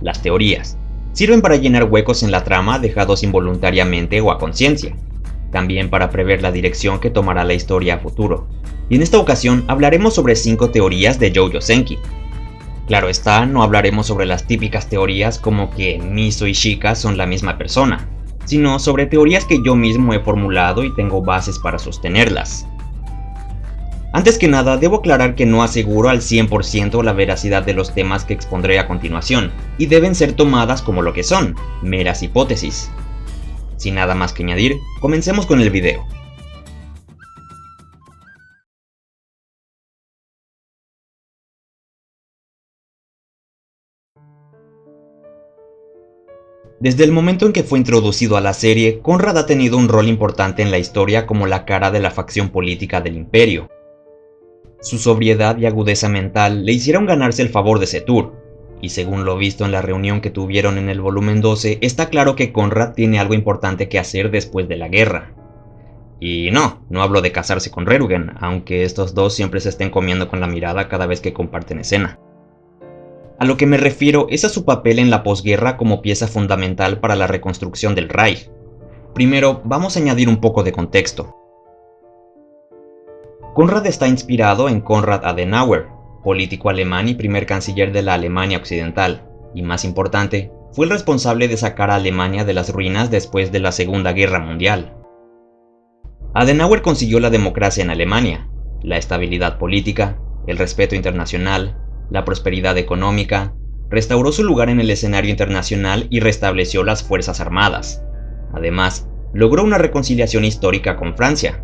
Las teorías sirven para llenar huecos en la trama dejados involuntariamente o a conciencia, también para prever la dirección que tomará la historia a futuro. Y en esta ocasión hablaremos sobre 5 teorías de Jojo Senki. Claro está, no hablaremos sobre las típicas teorías como que Miso y Shika son la misma persona, sino sobre teorías que yo mismo he formulado y tengo bases para sostenerlas. Antes que nada, debo aclarar que no aseguro al 100% la veracidad de los temas que expondré a continuación, y deben ser tomadas como lo que son, meras hipótesis. Sin nada más que añadir, comencemos con el video. Desde el momento en que fue introducido a la serie, Conrad ha tenido un rol importante en la historia como la cara de la facción política del Imperio. Su sobriedad y agudeza mental le hicieron ganarse el favor de Setur, y según lo visto en la reunión que tuvieron en el volumen 12, está claro que Conrad tiene algo importante que hacer después de la guerra. Y no hablo de casarse con Rerugen, aunque estos dos siempre se estén comiendo con la mirada cada vez que comparten escena. A lo que me refiero es a su papel en la posguerra como pieza fundamental para la reconstrucción del Reich. Primero, vamos a añadir un poco de contexto. Conrad está inspirado en Konrad Adenauer, político alemán y primer canciller de la Alemania Occidental, y más importante, fue el responsable de sacar a Alemania de las ruinas después de la Segunda Guerra Mundial. Adenauer consiguió la democracia en Alemania, la estabilidad política, el respeto internacional, la prosperidad económica, restauró su lugar en el escenario internacional y restableció las fuerzas armadas. Además, logró una reconciliación histórica con Francia.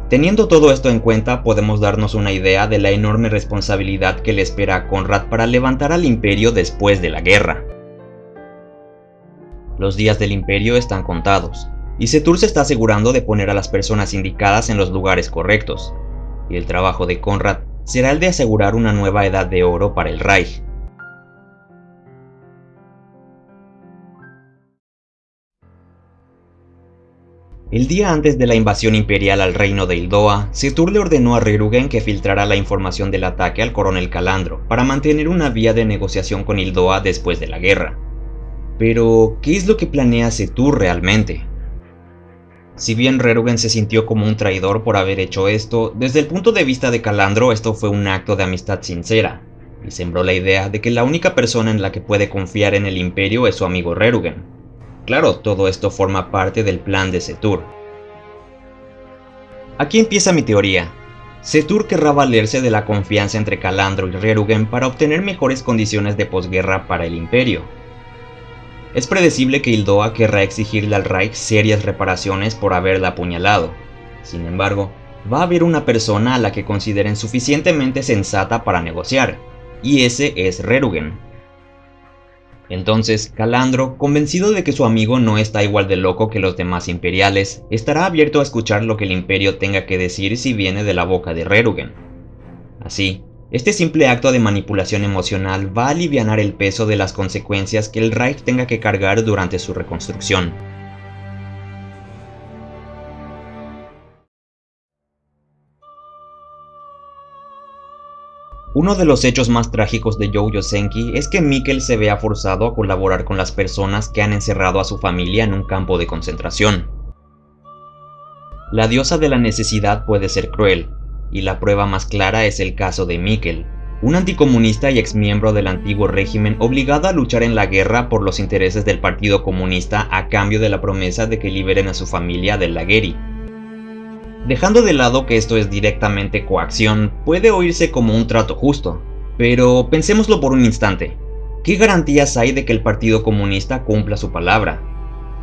Teniendo todo esto en cuenta, podemos darnos una idea de la enorme responsabilidad que le espera a Conrad para levantar al imperio después de la guerra. Los días del imperio están contados, y Setur se está asegurando de poner a las personas indicadas en los lugares correctos, y el trabajo de Conrad será el de asegurar una nueva edad de oro para el Reich. El día antes de la invasión imperial al reino de Hildoa, Setur le ordenó a Rerugen que filtrara la información del ataque al coronel Calandro para mantener una vía de negociación con Hildoa después de la guerra. Pero, ¿qué es lo que planea Setur realmente? Si bien Rerugen se sintió como un traidor por haber hecho esto, desde el punto de vista de Calandro esto fue un acto de amistad sincera, y sembró la idea de que la única persona en la que puede confiar en el imperio es su amigo Rerugen. Claro, todo esto forma parte del plan de Setur. Aquí empieza mi teoría. Setur querrá valerse de la confianza entre Calandro y Rerugen para obtener mejores condiciones de posguerra para el imperio. Es predecible que Hildoa querrá exigirle al Reich serias reparaciones por haberla apuñalado. Sin embargo, va a haber una persona a la que consideren suficientemente sensata para negociar, y ese es Rerugen. Entonces, Calandro, convencido de que su amigo no está igual de loco que los demás imperiales, estará abierto a escuchar lo que el imperio tenga que decir si viene de la boca de Rerugen. Así, este simple acto de manipulación emocional va a alivianar el peso de las consecuencias que el Reich tenga que cargar durante su reconstrucción. Uno de los hechos más trágicos de Jojo Senki es que Mikkel se vea forzado a colaborar con las personas que han encerrado a su familia en un campo de concentración. La diosa de la necesidad puede ser cruel, y la prueba más clara es el caso de Mikkel, un anticomunista y exmiembro del antiguo régimen obligado a luchar en la guerra por los intereses del Partido Comunista a cambio de la promesa de que liberen a su familia del lagueri. Dejando de lado que esto es directamente coacción, puede oírse como un trato justo, pero pensémoslo por un instante. ¿Qué garantías hay de que el Partido Comunista cumpla su palabra?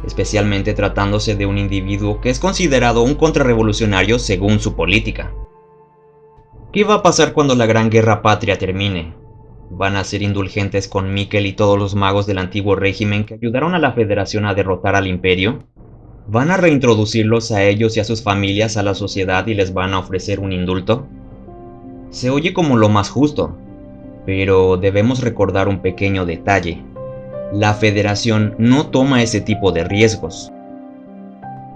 Especialmente tratándose de un individuo que es considerado un contrarrevolucionario según su política. ¿Qué va a pasar cuando la Gran Guerra Patria termine? ¿Van a ser indulgentes con Mikkel y todos los magos del antiguo régimen que ayudaron a la Federación a derrotar al Imperio? ¿Van a reintroducirlos a ellos y a sus familias a la sociedad y les van a ofrecer un indulto? Se oye como lo más justo, pero debemos recordar un pequeño detalle. La Federación no toma ese tipo de riesgos.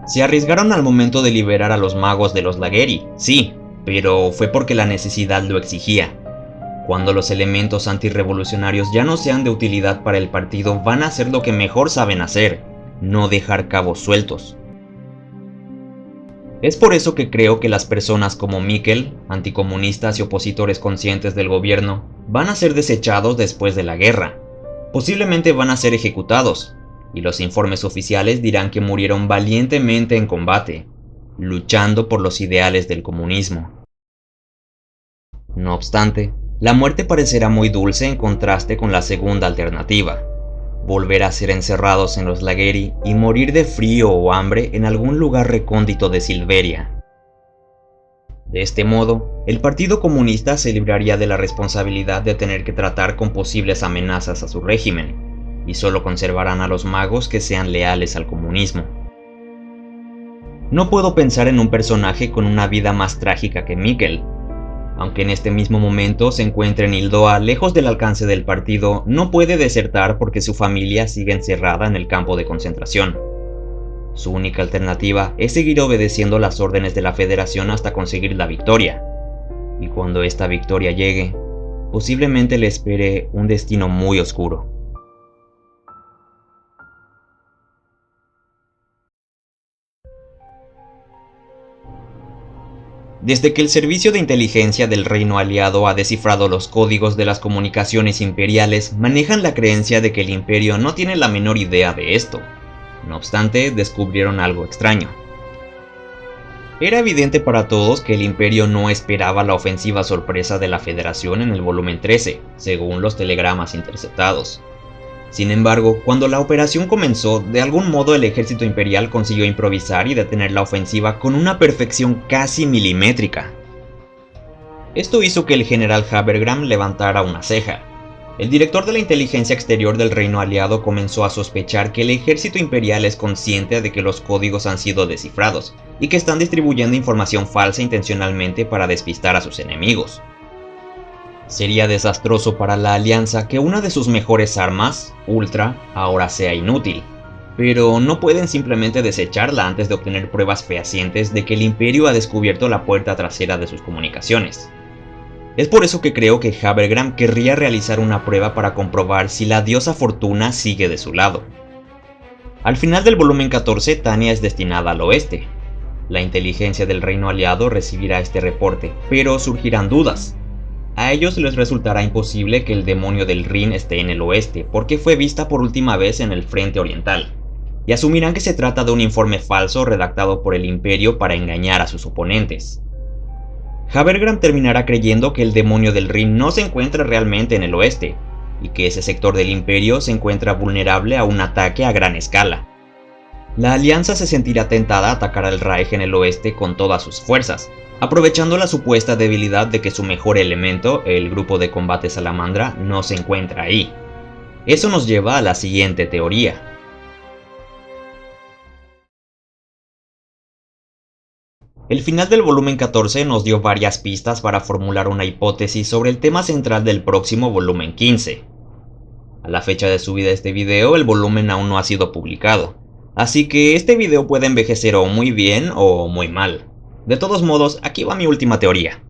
Se arriesgaron al momento de liberar a los magos de los lagueri, sí, pero fue porque la necesidad lo exigía. Cuando los elementos antirrevolucionarios ya no sean de utilidad para el partido, van a hacer lo que mejor saben hacer: no dejar cabos sueltos. Es por eso que creo que las personas como Mikkel, anticomunistas y opositores conscientes del gobierno, van a ser desechados después de la guerra. Posiblemente van a ser ejecutados, y los informes oficiales dirán que murieron valientemente en combate, luchando por los ideales del comunismo. No obstante, la muerte parecerá muy dulce en contraste con la segunda alternativa: volver a ser encerrados en los lagheri y morir de frío o hambre en algún lugar recóndito de Silveria. De este modo, el Partido Comunista se libraría de la responsabilidad de tener que tratar con posibles amenazas a su régimen, y solo conservarán a los magos que sean leales al comunismo. No puedo pensar en un personaje con una vida más trágica que Mikkel. Aunque en este mismo momento se encuentre en Hildoa, lejos del alcance del partido, no puede desertar porque su familia sigue encerrada en el campo de concentración. Su única alternativa es seguir obedeciendo las órdenes de la Federación hasta conseguir la victoria. Y cuando esta victoria llegue, posiblemente le espere un destino muy oscuro. Desde que el servicio de inteligencia del Reino Aliado ha descifrado los códigos de las comunicaciones imperiales, manejan la creencia de que el Imperio no tiene la menor idea de esto. No obstante, descubrieron algo extraño. Era evidente para todos que el Imperio no esperaba la ofensiva sorpresa de la Federación en el volumen 13, según los telegramas interceptados. Sin embargo, cuando la operación comenzó, de algún modo el ejército imperial consiguió improvisar y detener la ofensiva con una perfección casi milimétrica. Esto hizo que el general Habergram levantara una ceja. El director de la inteligencia exterior del Reino Aliado comenzó a sospechar que el ejército imperial es consciente de que los códigos han sido descifrados, y que están distribuyendo información falsa intencionalmente para despistar a sus enemigos. Sería desastroso para la Alianza que una de sus mejores armas, Ultra, ahora sea inútil, pero no pueden simplemente desecharla antes de obtener pruebas fehacientes de que el Imperio ha descubierto la puerta trasera de sus comunicaciones. Es por eso que creo que Habergram querría realizar una prueba para comprobar si la diosa Fortuna sigue de su lado. Al final del volumen 14, Tanya es destinada al oeste. La inteligencia del Reino Aliado recibirá este reporte, pero surgirán dudas. A ellos les resultará imposible que el demonio del Rin esté en el oeste, porque fue vista por última vez en el frente oriental, y asumirán que se trata de un informe falso redactado por el Imperio para engañar a sus oponentes. Habergram terminará creyendo que el demonio del Rin no se encuentra realmente en el oeste, y que ese sector del Imperio se encuentra vulnerable a un ataque a gran escala. La Alianza se sentirá tentada a atacar al Reich en el oeste con todas sus fuerzas, aprovechando la supuesta debilidad de que su mejor elemento, el grupo de combate Salamandra, no se encuentra ahí. Eso nos lleva a la siguiente teoría. El final del volumen 14 nos dio varias pistas para formular una hipótesis sobre el tema central del próximo volumen 15. A la fecha de subida de este video, el volumen aún no ha sido publicado, así que este video puede envejecer o muy bien o muy mal. De todos modos, aquí va mi última teoría.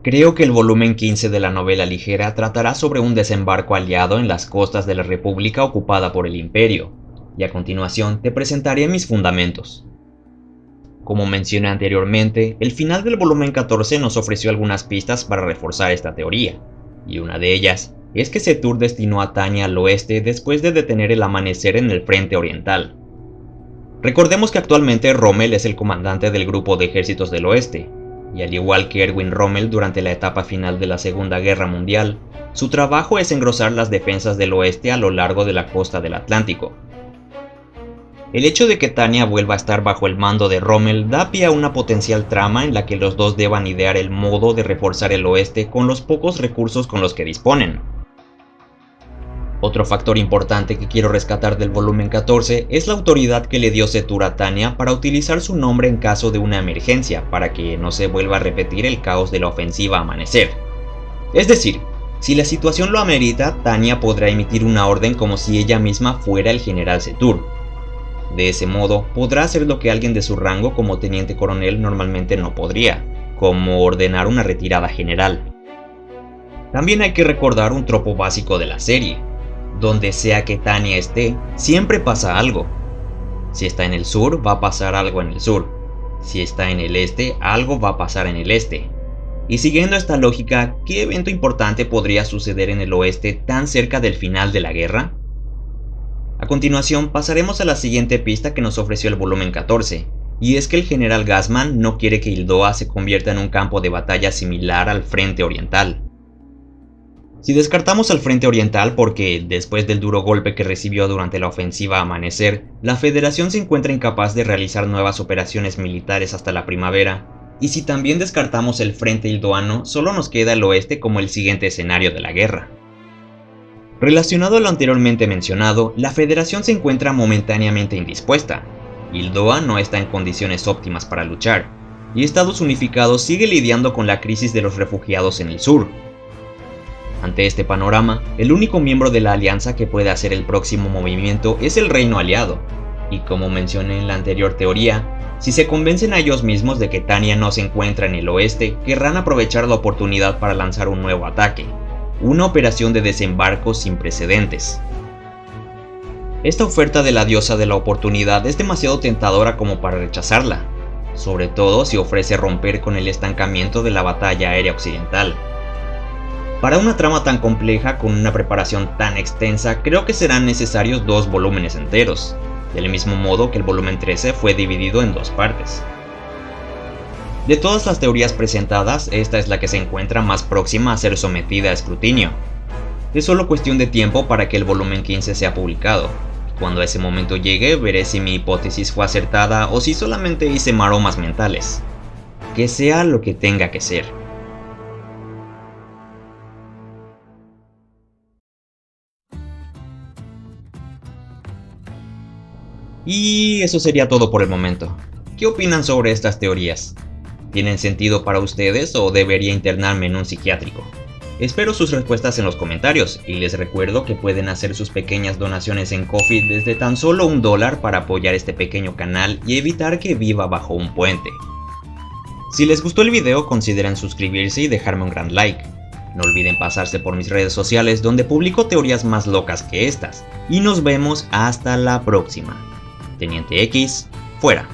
Creo que el volumen 15 de la novela ligera tratará sobre un desembarco aliado en las costas de la República ocupada por el Imperio, y a continuación te presentaré mis fundamentos. Como mencioné anteriormente, el final del volumen 14 nos ofreció algunas pistas para reforzar esta teoría, y una de ellas es que Setur destinó a Tanya al oeste después de detener el amanecer en el frente oriental. Recordemos que actualmente Rommel es el comandante del grupo de ejércitos del oeste, y al igual que Erwin Rommel durante la etapa final de la Segunda Guerra Mundial, su trabajo es engrosar las defensas del oeste a lo largo de la costa del Atlántico. El hecho de que Tanya vuelva a estar bajo el mando de Rommel da pie a una potencial trama en la que los dos deban idear el modo de reforzar el oeste con los pocos recursos con los que disponen. Otro factor importante que quiero rescatar del volumen 14 es la autoridad que le dio Setur a Tanya para utilizar su nombre en caso de una emergencia, para que no se vuelva a repetir el caos de la ofensiva Amanecer. Es decir, si la situación lo amerita, Tanya podrá emitir una orden como si ella misma fuera el general Setur. De ese modo, podrá hacer lo que alguien de su rango como teniente coronel normalmente no podría, como ordenar una retirada general. También hay que recordar un tropo básico de la serie: donde sea que Tanya esté, siempre pasa algo. Si está en el sur, va a pasar algo en el sur. Si está en el este, algo va a pasar en el este. Y siguiendo esta lógica, ¿qué evento importante podría suceder en el oeste tan cerca del final de la guerra? A continuación pasaremos a la siguiente pista que nos ofreció el volumen 14, y es que el general Gassman no quiere que Hildoa se convierta en un campo de batalla similar al Frente Oriental. Si descartamos al Frente Oriental porque, después del duro golpe que recibió durante la ofensiva Amanecer, la Federación se encuentra incapaz de realizar nuevas operaciones militares hasta la primavera, y si también descartamos el Frente Hildoano, solo nos queda el oeste como el siguiente escenario de la guerra. Relacionado a lo anteriormente mencionado, la Federación se encuentra momentáneamente indispuesta. Hildoa no está en condiciones óptimas para luchar, y Estados Unificados sigue lidiando con la crisis de los refugiados en el sur. Ante este panorama, el único miembro de la alianza que puede hacer el próximo movimiento es el Reino Aliado, y como mencioné en la anterior teoría, si se convencen a ellos mismos de que Tanya no se encuentra en el oeste, querrán aprovechar la oportunidad para lanzar un nuevo ataque, una operación de desembarco sin precedentes. Esta oferta de la diosa de la oportunidad es demasiado tentadora como para rechazarla, sobre todo si ofrece romper con el estancamiento de la batalla aérea occidental. Para una trama tan compleja con una preparación tan extensa, creo que serán necesarios 2 volúmenes enteros, del mismo modo que el volumen 13 fue dividido en 2 partes. De todas las teorías presentadas, esta es la que se encuentra más próxima a ser sometida a escrutinio. Es solo cuestión de tiempo para que el volumen 15 sea publicado. Cuando ese momento llegue, veré si mi hipótesis fue acertada o si solamente hice maromas mentales. Que sea lo que tenga que ser. Y eso sería todo por el momento. ¿Qué opinan sobre estas teorías? ¿Tienen sentido para ustedes o debería internarme en un psiquiátrico? Espero sus respuestas en los comentarios y les recuerdo que pueden hacer sus pequeñas donaciones en Ko-fi desde tan solo $1 para apoyar este pequeño canal y evitar que viva bajo un puente. Si les gustó el video, consideren suscribirse y dejarme un gran like. No olviden pasarse por mis redes sociales donde publico teorías más locas que estas. Y nos vemos hasta la próxima. Teniente X, fuera.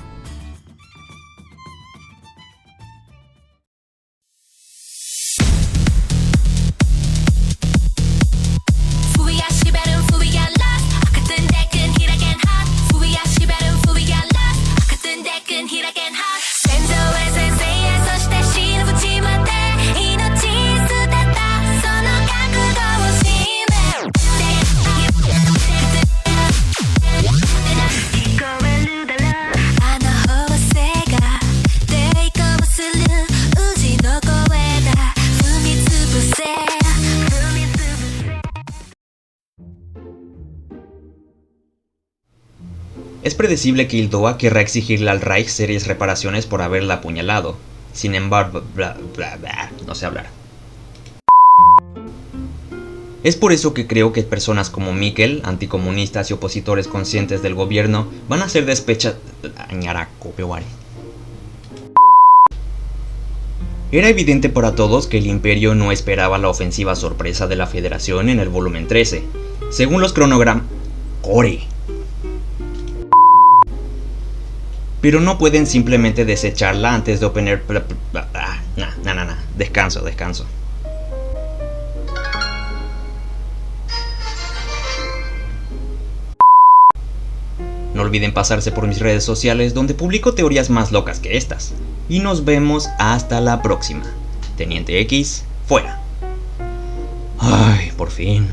Es predecible que Hildoa querrá exigirle al Reich serias reparaciones por haberla apuñalado. Sin embargo, no sé hablar. Es por eso que creo que personas como Mikkel, anticomunistas y opositores conscientes del gobierno, van a ser despechados. Era evidente para todos que el Imperio no esperaba la ofensiva sorpresa de la Federación en el volumen 13. Según los cronogramas... ¡Core! Pero no pueden simplemente desecharla antes de obtener... Descanso. No olviden pasarse por mis redes sociales donde publico teorías más locas que estas. Y nos vemos hasta la próxima. Teniente X, fuera. Ay, por fin.